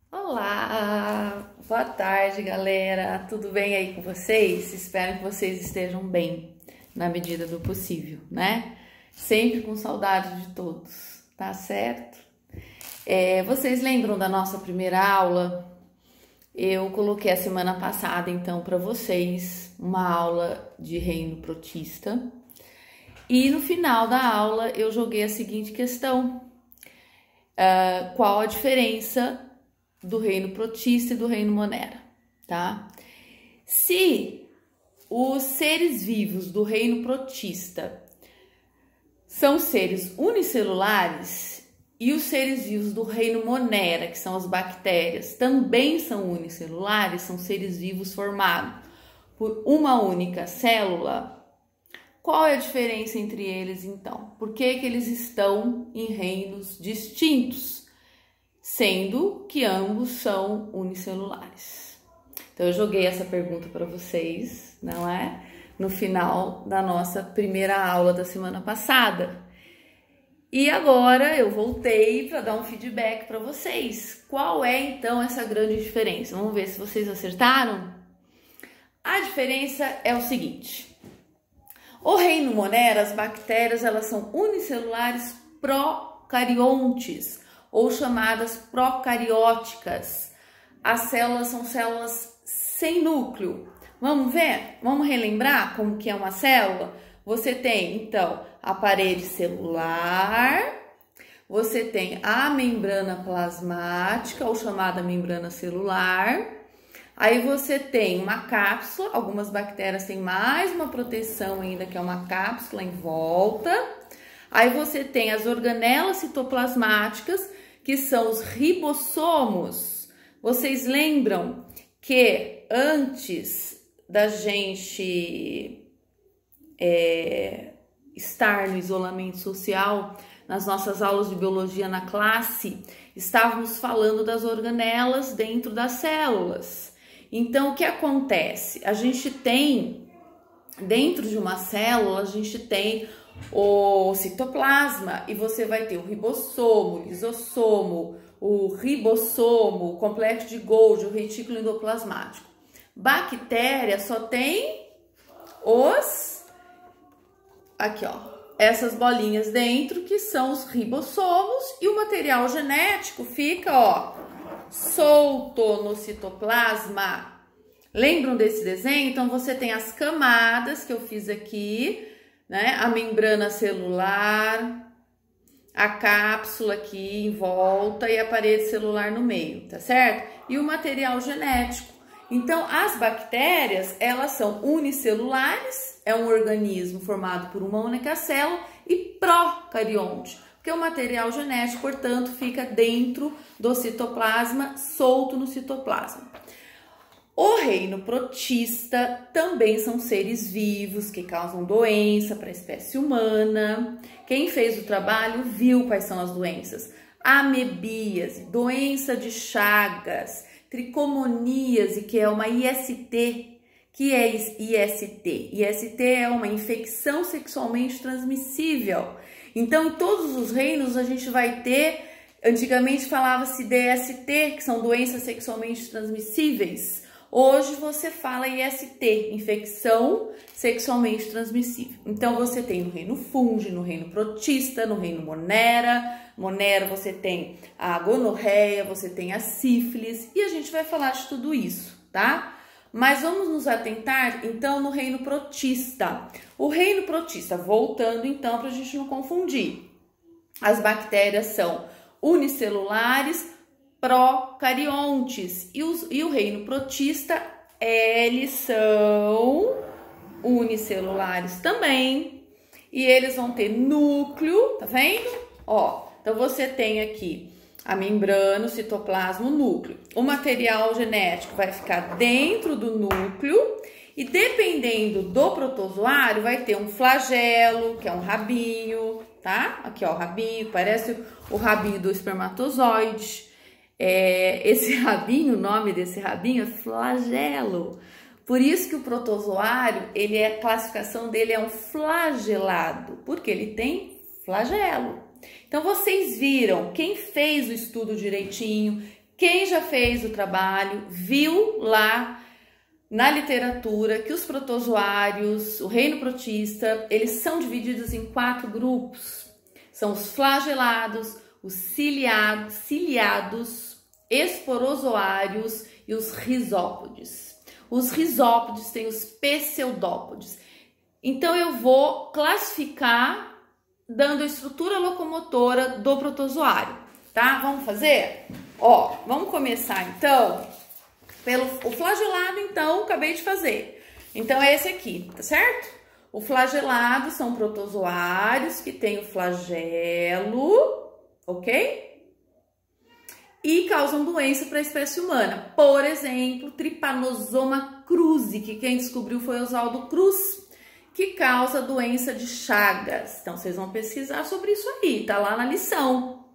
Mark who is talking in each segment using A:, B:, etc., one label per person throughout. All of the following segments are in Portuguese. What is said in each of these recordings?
A: Olá, boa tarde, galera. Tudo bem aí com vocês? Espero que vocês estejam bem, na medida do possível, né? Sempre com saudade de todos, tá certo? Vocês lembram da nossa primeira aula? Eu coloquei a semana passada, então, para vocês uma aula de reino protista. E no final da aula eu joguei a seguinte questão: qual a diferença do reino protista e do reino monera, tá? Se os seres vivos do reino protista são seres unicelulares e os seres vivos do reino monera, que são as bactérias, também são unicelulares, são seres vivos formados por uma única célula, qual é a diferença entre eles então? Por que eles estão em reinos distintos, sendo que ambos são unicelulares? Então eu joguei essa pergunta para vocês, não é? No final da nossa primeira aula da semana passada. E agora eu voltei para dar um feedback para vocês. Qual é então essa grande diferença? Vamos ver se vocês acertaram? A diferença é o seguinte: o reino monera, as bactérias, elas são unicelulares procariontes, ou chamadas procarióticas. As células são células sem núcleo. Vamos ver? Vamos relembrar como que é uma célula? Você tem, então, a parede celular, você tem a membrana plasmática, ou chamada membrana celular. Aí você tem uma cápsula, algumas bactérias têm mais uma proteção ainda, que é uma cápsula em volta. Aí você tem as organelas citoplasmáticas, que são os ribossomos. Vocês lembram que antes da gente estar no isolamento social, nas nossas aulas de biologia na classe, estávamos falando das organelas dentro das células. Então, o que acontece? A gente tem, dentro de uma célula, a gente tem o citoplasma, e você vai ter o ribossomo, o lisossomo, o ribossomo, o complexo de Golgi, o retículo endoplasmático. Bactéria só tem aqui ó, essas bolinhas dentro, que são os ribossomos, e o material genético fica, ó, solto no citoplasma. Lembram desse desenho? Então você tem as camadas que eu fiz aqui, né? A membrana celular, a cápsula aqui em volta e a parede celular no meio, tá certo? E o material genético. Então as bactérias, elas são unicelulares, é um organismo formado por uma única célula, e procarionte, porque o material genético, portanto, fica dentro do citoplasma, solto no citoplasma. O reino protista também são seres vivos que causam doença para a espécie humana. Quem fez o trabalho viu quais são as doenças: amebíase, doença de Chagas, tricomoníase, que é uma IST. Que é IST? IST é uma infecção sexualmente transmissível. Então, em todos os reinos a gente vai ter, antigamente falava-se DST, que são doenças sexualmente transmissíveis. Hoje você fala IST, infecção sexualmente transmissível. Então você tem no reino fungi, no reino protista, no reino monera. Monera você tem a gonorreia, você tem a sífilis, e a gente vai falar de tudo isso, tá? Mas vamos nos atentar então no reino protista. O reino protista, voltando então para a gente não confundir, as bactérias são unicelulares, procariontes, e o reino protista, eles são unicelulares também, e eles vão ter núcleo, tá vendo? Ó, então você tem aqui a membrana, o citoplasma, o núcleo. O material genético vai ficar dentro do núcleo, e dependendo do protozoário vai ter um flagelo, que é um rabinho, tá? Aqui ó, o rabinho, parece o rabinho do espermatozoide. Esse rabinho, o nome desse rabinho é flagelo. Por isso que o protozoário, a classificação dele é um flagelado, porque ele tem flagelo. Então vocês viram, quem fez o estudo direitinho, Quem já fez o trabalho viu lá na literatura que os protozoários, o reino protista, eles são divididos em 4 grupos. São os flagelados, os ciliados, esporozoários e os rizópodes. Os rizópodes têm os pseudópodes. Então eu vou classificar dando a estrutura locomotora do protozoário, tá? Vamos fazer? Ó, vamos começar então pelo o flagelado, então, acabei de fazer. Então é esse aqui, tá certo? O flagelado são protozoários que têm o flagelo, ok? E causam doença para a espécie humana. Por exemplo, Trypanosoma cruzi, que quem descobriu foi Oswaldo Cruz, que causa doença de Chagas. Então, vocês vão pesquisar sobre isso aí, tá lá na lição.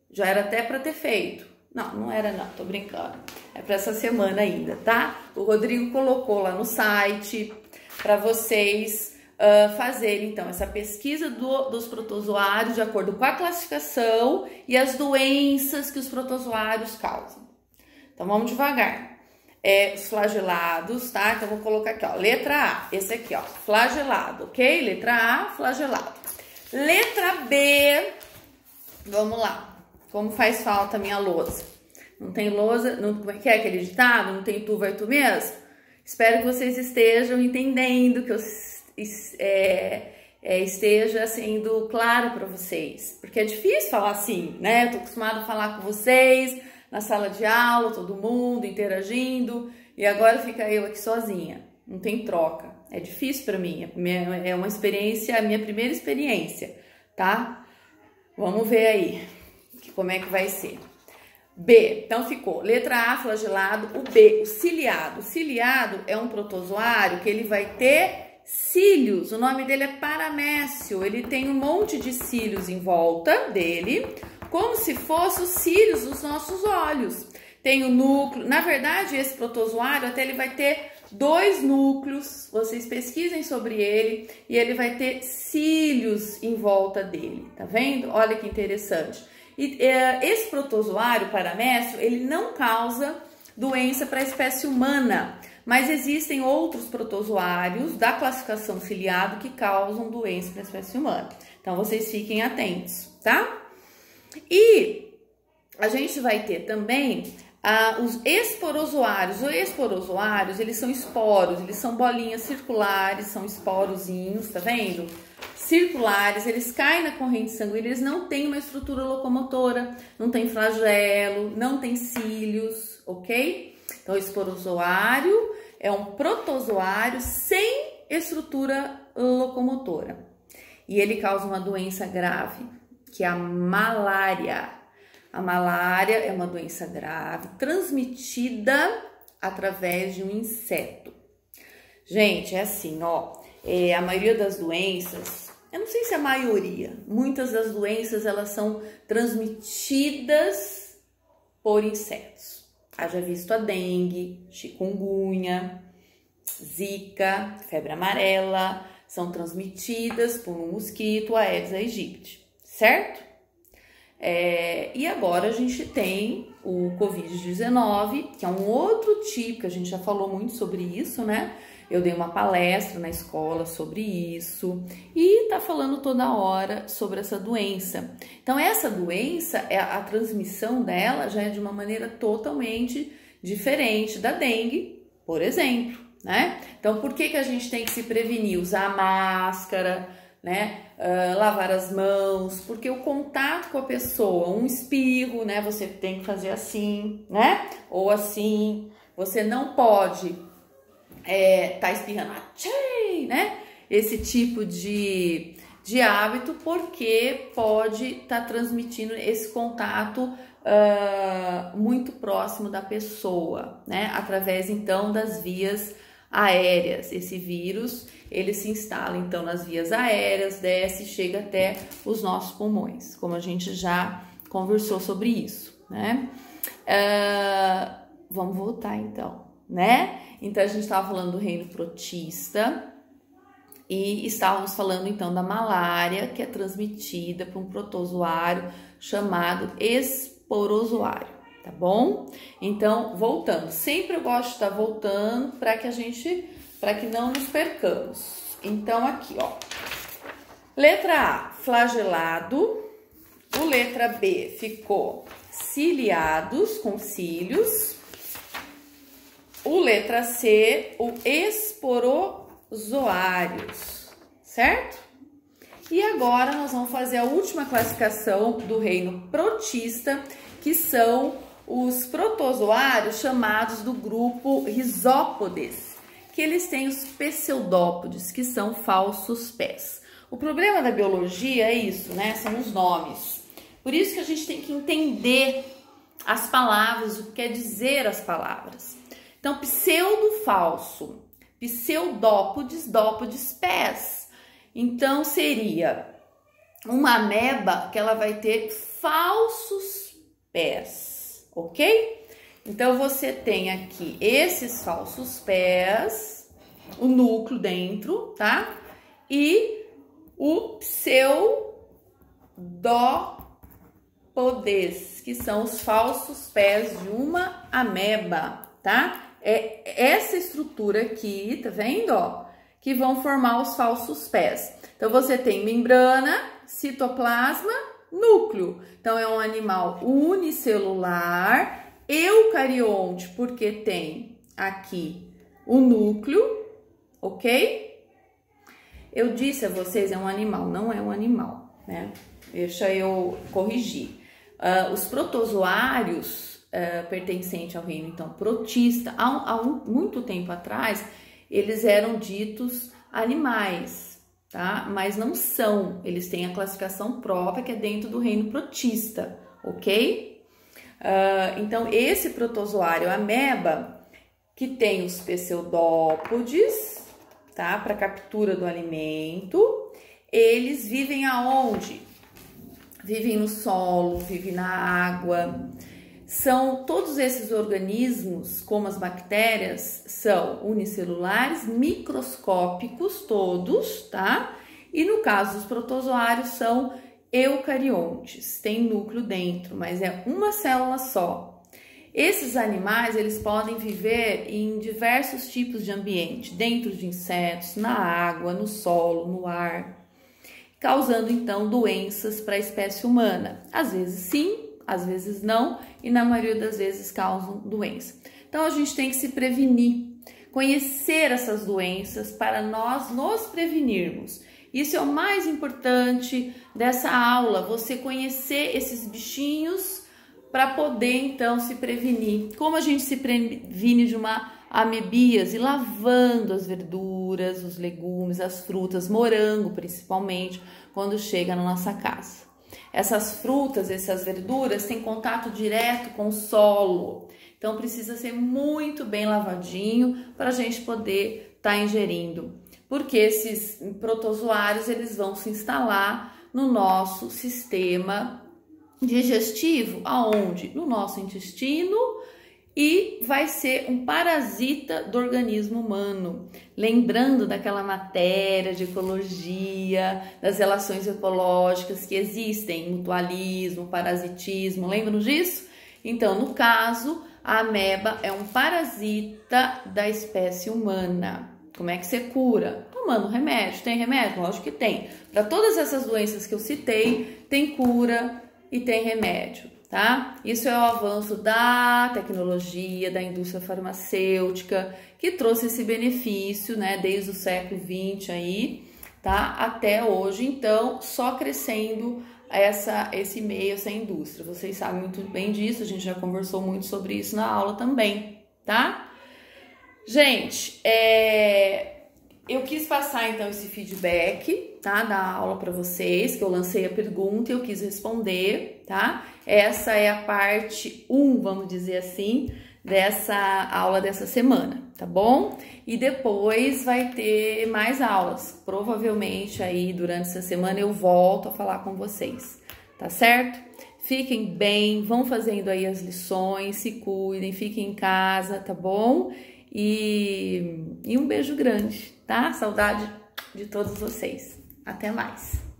A: Já era até para ter feito. Não, não era não, tô brincando. É para essa semana ainda, tá? O Rodrigo colocou lá no site para vocês fazerem, então, essa pesquisa dos protozoários de acordo com a classificação e as doenças que os protozoários causam. Então, vamos devagar. Os flagelados, tá? Então, vou colocar aqui, ó, letra A, esse aqui, ó, flagelado, ok? Letra A, flagelado. Letra B, vamos lá. Como faz falta a minha lousa? Não tem lousa, não, como é que é aquele ditado? Não tem tu, vai tu mesmo? Espero que vocês estejam entendendo, que eu esteja sendo claro para vocês. Porque é difícil falar assim, né? Eu tô acostumada a falar com vocês, na sala de aula, todo mundo interagindo, e agora fica eu aqui sozinha, não tem troca, é difícil para mim, é uma experiência, a minha primeira experiência, tá? Vamos ver aí, como é que vai ser. B, então ficou, letra A, flagelado, o B, o ciliado. O ciliado é um protozoário que ele vai ter cílios, o nome dele é paramécio, ele tem um monte de cílios em volta dele, como se fossem os cílios dos nossos olhos. Tem o núcleo, na verdade esse protozoário até ele vai ter 2 núcleos, vocês pesquisem sobre ele, e ele vai ter cílios em volta dele, tá vendo? Olha que interessante. E esse protozoário paramécio, ele não causa doença para a espécie humana, mas existem outros protozoários da classificação ciliado que causam doença para a espécie humana. Então vocês fiquem atentos, tá? E a gente vai ter também os esporozoários. Os esporozoários, eles são esporos, eles são bolinhas circulares, são esporozinhos, tá vendo? Circulares, eles caem na corrente sanguínea, eles não têm uma estrutura locomotora, não tem flagelo, não tem cílios, ok? Então, o esporozoário é um protozoário sem estrutura locomotora. E ele causa uma doença grave, que é a malária. A malária é uma doença grave, transmitida através de um inseto. Gente, é assim, ó, a maioria das doenças, eu não sei se a maioria, muitas das doenças, elas são transmitidas por insetos. Haja visto a dengue, chikungunya, zika, febre amarela, são transmitidas por um mosquito, Aedes aegypti. Certo? E agora a gente tem o Covid-19, que é um outro tipo, que a gente já falou muito sobre isso, né? Eu dei uma palestra na escola sobre isso e tá falando toda hora sobre essa doença. Então, essa doença, a transmissão dela já é de uma maneira totalmente diferente da dengue, por exemplo, né? Então, por que a gente tem que se prevenir? Usar máscara, né? Lavar as mãos, porque o contato com a pessoa, um espirro, né? Você tem que fazer assim, né? Ou assim, você não pode tá espirrando, né? Esse tipo de hábito, porque pode estar transmitindo esse contato muito próximo da pessoa, né? Através, então, das vias aéreas. Esse vírus, ele se instala, então, nas vias aéreas, desce e chega até os nossos pulmões, como a gente já conversou sobre isso, né? Vamos voltar, então, né? Então, a gente estava falando do reino protista e estávamos falando, então, da malária, que é transmitida por um protozoário chamado esporozoário, tá bom? Então, voltando, sempre eu gosto de estar voltando para que não nos percamos. Então, aqui, ó, letra A, flagelado, o letra B ficou ciliados, com cílios, o letra C, o esporozoários, certo? E agora nós vamos fazer a última classificação do reino protista, que são os protozoários chamados do grupo Rhizópodes, que eles têm os pseudópodes, que são falsos pés. O problema da biologia é isso, né? São os nomes. Por isso que a gente tem que entender as palavras, o que quer dizer as palavras. Então, pseudo falso, pseudópodes, dópodes, pés. Então, seria uma ameba que ela vai ter falsos pés, ok? Então, você tem aqui esses falsos pés, o núcleo dentro, tá? E o pseudópodes, que são os falsos pés de uma ameba, tá? É essa estrutura aqui, tá vendo, ó? Que vão formar os falsos pés. Então, você tem membrana, citoplasma, núcleo. Então, é um animal unicelular, eucarionte, porque tem aqui o núcleo, ok? Eu disse a vocês, é um animal, não é um animal, né? Deixa eu corrigir. Os protozoários pertencentes ao reino, então, protista, há muito tempo atrás, eles eram ditos animais, tá? Mas não são, eles têm a classificação própria que é dentro do reino protista, ok? Então, esse protozoário ameba, que tem os pseudópodes, tá? Para captura do alimento, eles vivem aonde? Vivem no solo, vivem na água. São todos esses organismos, como as bactérias, são unicelulares, microscópicos todos, tá? E no caso dos protozoários são eucariontes, tem núcleo dentro, mas é uma célula só. Esses animais, eles podem viver em diversos tipos de ambiente, dentro de insetos, na água, no solo, no ar, causando então doenças para a espécie humana. Às vezes sim, às vezes não, e na maioria das vezes causam doença. Então, a gente tem que se prevenir, conhecer essas doenças para nós nos prevenirmos. Isso é o mais importante dessa aula, você conhecer esses bichinhos para poder, então, se prevenir. Como a gente se previne de uma amebíase? Lavando as verduras, os legumes, as frutas, morango principalmente, quando chega na nossa casa. Essas frutas, essas verduras têm contato direto com o solo, então precisa ser muito bem lavadinho para a gente poder estar ingerindo, porque esses protozoários eles vão se instalar no nosso sistema digestivo, aonde? No nosso intestino, e vai ser um parasita do organismo humano. Lembrando daquela matéria de ecologia, das relações ecológicas que existem, mutualismo, parasitismo, lembram disso? Então, no caso, a ameba é um parasita da espécie humana. Como é que você cura? Tomando remédio. Tem remédio? Lógico que tem. Para todas essas doenças que eu citei, tem cura e tem remédio. Tá? Isso é o avanço da tecnologia, da indústria farmacêutica, que trouxe esse benefício, né, desde o século XX aí, tá? Até hoje, então, só crescendo esse meio, essa indústria. Vocês sabem muito bem disso, a gente já conversou muito sobre isso na aula também, tá? Gente, eu quis passar então esse feedback, tá, da aula para vocês, que eu lancei a pergunta e eu quis responder, tá? Essa é a parte 1, vamos dizer assim, dessa aula dessa semana, tá bom? E depois vai ter mais aulas, provavelmente aí durante essa semana eu volto a falar com vocês, tá certo? Fiquem bem, vão fazendo aí as lições, se cuidem, fiquem em casa, tá bom? E um beijo grande, tá? Saudade de todos vocês. Até mais!